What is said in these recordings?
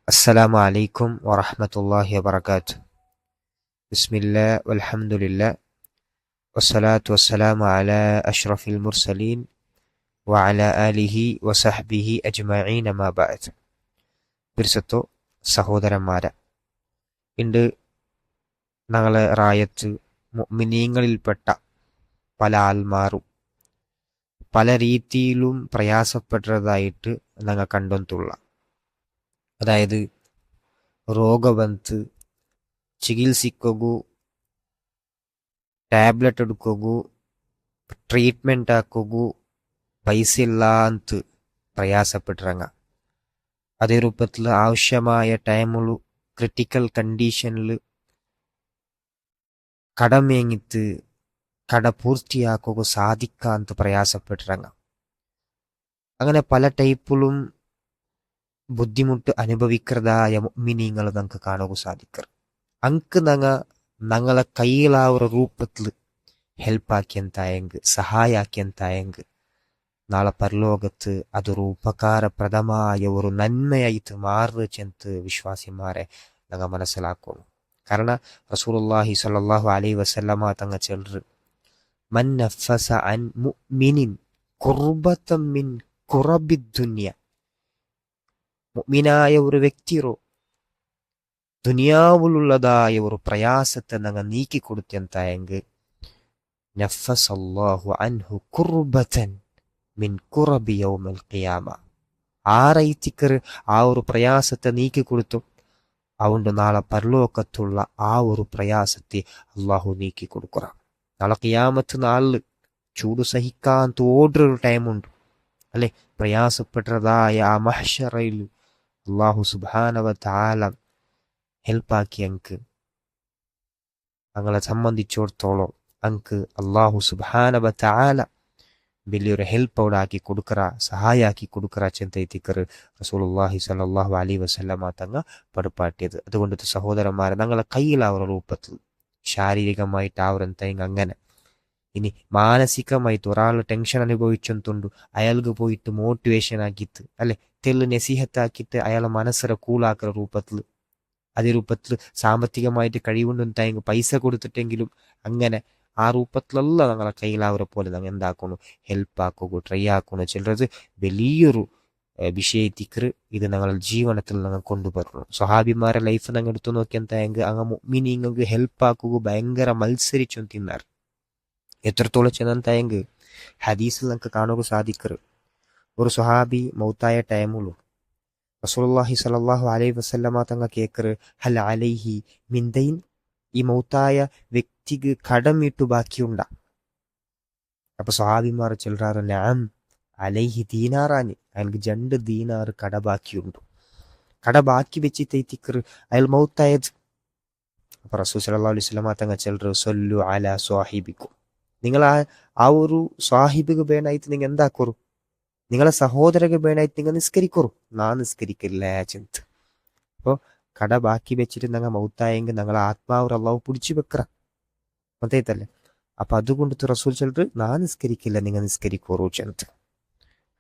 السلام عليكم ورحمة الله وبركاته. بسم الله والحمد لله والصلاة والسلام على أشرف المرسلين وعلى آله وصحبه أجمعين ما بعد. ബിർസത്തോ സഹോദരന്മാരെ, ഇന്ന് ഞങ്ങളെ റായത്ത് മുഅ്മിനീങ്ങളിൽപ്പെട്ട പല ആൾമാരും പല രീതിയിലും പ്രയാസപ്പെട്ടതായിട്ട് ഞങ്ങൾ കണ്ടെത്തുള്ള, അതായത് ರೋಗವಂತು ಚಿಕಿತ್ಸಿಕೋಗು, ಟ್ಯಾಬ್ಲೆಟ್ ಹಿಡ್ಕೋಗು, ಟ್ರೀಟ್ಮೆಂಟ್ ಹಾಕೋಗು പൈസ ഇല്ല ಅಂತ പ്രയാസപ്പെട്ടിറങ്ങ. അതേ രൂപത്തിൽ ആവശ്യമായ ടൈമുള്ളു ക്രിട്ടിക്കൽ കണ്ടീഷനിൽ കടമേങ്ങിത്ത് കട പൂർത്തിയാക്കുക സാധിക്കാത്ത പ്രയാസപ്പെട്ടിറങ്ങ. അങ്ങനെ പല ടൈപ്പിലും ബുദ്ധിമുട്ട് അനുഭവിക്കുന്നതായ മുഅ്മിനീങ്ങൾ നമുക്ക് കാണുക സാധിക്കർ. ಅಂಕ್ ഞങ്ങളെ കയ്യിലാവുന്ന രൂപത്തിൽ ಹೆಲ್ಪಾಕ್ಯಂತಾಯಂಗ್ സഹായ ആക്യಂತಾಯಂಗ್ നാളെ പരലോകത്ത് അതൊരു ഉപകാരപ്രദമായ ഒരു നന്മയായിട്ട് മാറുചെന്ന് വിശ്വാസിമാരെ ഞങ്ങൾ മനസ്സിലാക്കുന്നു. കാരണം റസൂലുള്ളാഹി സ്വല്ലല്ലാഹു അലൈഹി വസല്ലമ തങ്ങ ചെല്ലു, മൻ നഫസ അൻ മുഅ്മിനിൻ ഖുർബതൻ മിൻ ഖുറബിദ് ദുനിയ, മുഅ്മിനായ ഒരു വ്യക്തിയോ ദുനിയാവിലുള്ളതായ ഒരു പ്രയാസത്തെ ഞങ്ങൾ നീക്കിക്കൊടുത്തെന്തായെങ്കിൽ നഫസല്ലാഹു അൻഹു ഖുർബതൻ മിൻ ഖുറബി യൗമൽ ഖിയാമ, ആറൈത്തിക്കർ ആ ഒരു പ്രയാസത്തെ നീക്കിക്കൊടുത്തു, അതുകൊണ്ട് നാളെ പരലോകത്തുള്ള ആ ഒരു പ്രയാസത്തെ അള്ളാഹു നീക്കിക്കൊടുക്കുക. നാളെ ഖിയാമത്ത് നാളിൽ ചൂട് സഹിക്കാൻ തോടൊരു ടൈമുണ്ട് അല്ലെ, പ്രയാസപ്പെട്ടതായ ആ മഹ്ശറയിൽ അള്ളാഹു സുബ്ഹാനഹു വ തആല ഹെൽപ്പാക്കി അങ്ക് ഞങ്ങളെ സംബന്ധിച്ചിടത്തോളം അങ്ക് അള്ളാഹു സുബ്ഹാനഹു വ തആല വലിയൊരു ഹെൽപ്പ് അവിടെ ആക്കി കൊടുക്കറ, സഹായാക്കി കൊടുക്കറ ചെന്തൈത്തിക്കർ റസൂലുള്ളാഹി സ്വല്ലല്ലാഹു അലൈഹി വസല്ലമ തങ്ങ പടുപ്പാട്ടിയത്. അതുകൊണ്ട് സഹോദരന്മാരെ, ഞങ്ങളെ കയ്യിലാവുന്ന രൂപത്തിൽ ശാരീരികമായിട്ട് ആവറെന്തയെങ്കിൽ അങ്ങനെ, ഇനി മാനസികമായിട്ട് ഒരാൾ ടെൻഷൻ അനുഭവിച്ചെന്തുണ്ട് അയാൾക്ക് പോയിട്ട് മോട്ടിവേഷൻ ആക്കിയിട്ട് അല്ലെ തെല്ല് നസീഹത്താക്കിയിട്ട് അയാളെ മനസ്സര കൂളാക്കുന്ന രൂപത്തിൽ, അതേ രൂപത്തിൽ സാമ്പത്തികമായിട്ട് കഴിവുണ്ടെങ്കിൽ പൈസ കൊടുത്തിട്ടെങ്കിലും അങ്ങനെ ആ രൂപത്തിലല്ല ഞങ്ങളെ കയ്യിലാവരെ പോലെ ഞങ്ങൾ എന്താക്കുന്നു, ഹെൽപ്പാക്കുക, ട്രൈ ആക്കുന്നു. ചിലത് വലിയൊരു വിഷയത്തിക്കർ ഇത് ഞങ്ങളുടെ ജീവനത്തിൽ ഞങ്ങൾ കൊണ്ടുവരുന്നു. സ്വഹാബിമാരെ ലൈഫ് ഞങ്ങൾ എടുത്തു നോക്കി എന്തായെങ്കിൽ അങ്ങ് മുഅ്മിനീങ്ങൾക്ക് ഹെൽപ്പാക്കുക ഭയങ്കര മത്സരിച്ചു തിന്നാർ. എത്രത്തോളം ചെന്നെന്തായെങ്കിൽ ഹദീസിൽ നമുക്ക് കാണുക സാധിക്കർ, ഒരു സ്വഹാബി മൗത്തായ ടൈമുള്ളൂ റസൂലുള്ളാഹി സ്വല്ലല്ലാഹു അലൈഹി വസല്ലമ തങ്ങ കേക്കറ്, ഹൽ അലൈഹി മിൻ ദൈൻ, ഈ മൗത്തായ വ്യക്തിക്ക് കടമിട്ടു ബാക്കിയുണ്ട. അപ്പൊ സ്വഹാബിമാർ ചിലറാറ് നഅം അലൈഹി ദീനാറാന്, അയാൾക്ക് 2 ദീനാറ് കട ബാക്കിയുണ്ട്. കട ബാക്കി വെച്ചിട്ട് അയാൾ മൗത്തായത്. അപ്പൊ റസൂൽ സല്ലല്ലാഹു അലൈഹി വസല്ലമ തങ്ങ ചിലർ സല്ലു അലാ സ്വാഹിബിക്കും, നിങ്ങൾ ആ ഒരു സ്വാഹിബിക്ക് വേണായിട്ട് നിങ്ങൾ എന്താക്കോറു, നിങ്ങളെ സഹോദരക്ക് വേണായിട്ട് നിങ്ങൾ നിസ്കരിക്കോറു, നാ നിസ്കരിക്കില്ല ചിന്ത. അപ്പോൾ കട ബാക്കി വെച്ചിട്ട് ഞങ്ങൾ മൗത്തായെങ്കിൽ ഞങ്ങളെ ആത്മാവ് അള്ളാഹു പിടിച്ചു വെക്കറ മതേത്തല്ലേ. അപ്പൊ അതുകൊണ്ട് റസൂൽ ചിലർ നാ നിസ്കരിക്കില്ല, നിങ്ങൾ നിസ്കരിക്കോറു ചെന്ത്.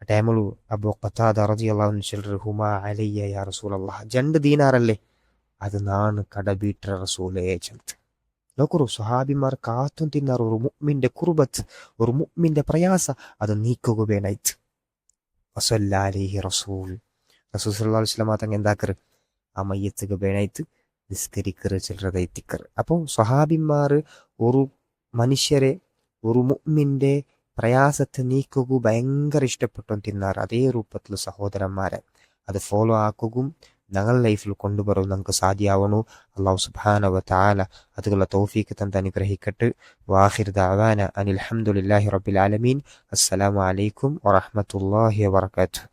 ആ ടൈമുള്ളൂ അബൂ ഖതാദ റളിയല്ലാഹു അൻഹു ചിലർ ഹുമാ അലയ്യ യാ റസൂലല്ലാഹ്, 2 ദീനാറല്ലേ അത് നാണ് കട ബീട്ട റസൂലേ ചെന്ത്. നോക്കൂ, സ്വഹാബിമാർ കാത്തും തിന്നാർ ഒരു മുഅ്മിന്റെ കുർബത്ത്, ഒരു മുഅ്മിന്റെ പ്രയാസ അത് നീക്കുക വേണായിട്ട്. വസല്ല അലൈഹി റസൂൽ സല്ലല്ലാഹു അലൈഹി വസല്ലം തങ്ങൾ എന്താക്കറ്, ആ മയ്യത്തുക്ക് വേണായിട്ട് നിസ്കരിക്കറ് ചിലരതൈത്തിക്കറ്. അപ്പോൾ സ്വഹാബിമാർ ഒരു മനുഷ്യരെ, ഒരു മുഅ്മിന്റെ പ്രയാസത്തെ നീക്കുക ഭയങ്കര ഇഷ്ടപ്പെട്ടു തിന്നാർ. അതേ രൂപത്തിൽ സഹോദരന്മാരെ അത് ഫോളോ ആക്കുകയും ഞങ്ങളുടെ ലൈഫിൽ കൊണ്ടുവരും നമുക്ക് സാധ്യമാവണു. അല്ലാഹു സുബ്ഹാനഹു വ തആല അതുള്ള തൗഫീഖ് തന്ന് അനുഗ്രഹിക്കട്ടെ. വാഖിർ ദഅവാന അനിൽ ഹംദുലില്ലാഹി റബ്ബിൽ ആലമീൻ. അസ്സലാമു അലൈക്കും വറഹ്മത്തുള്ളാഹി വബറകാതുഹു.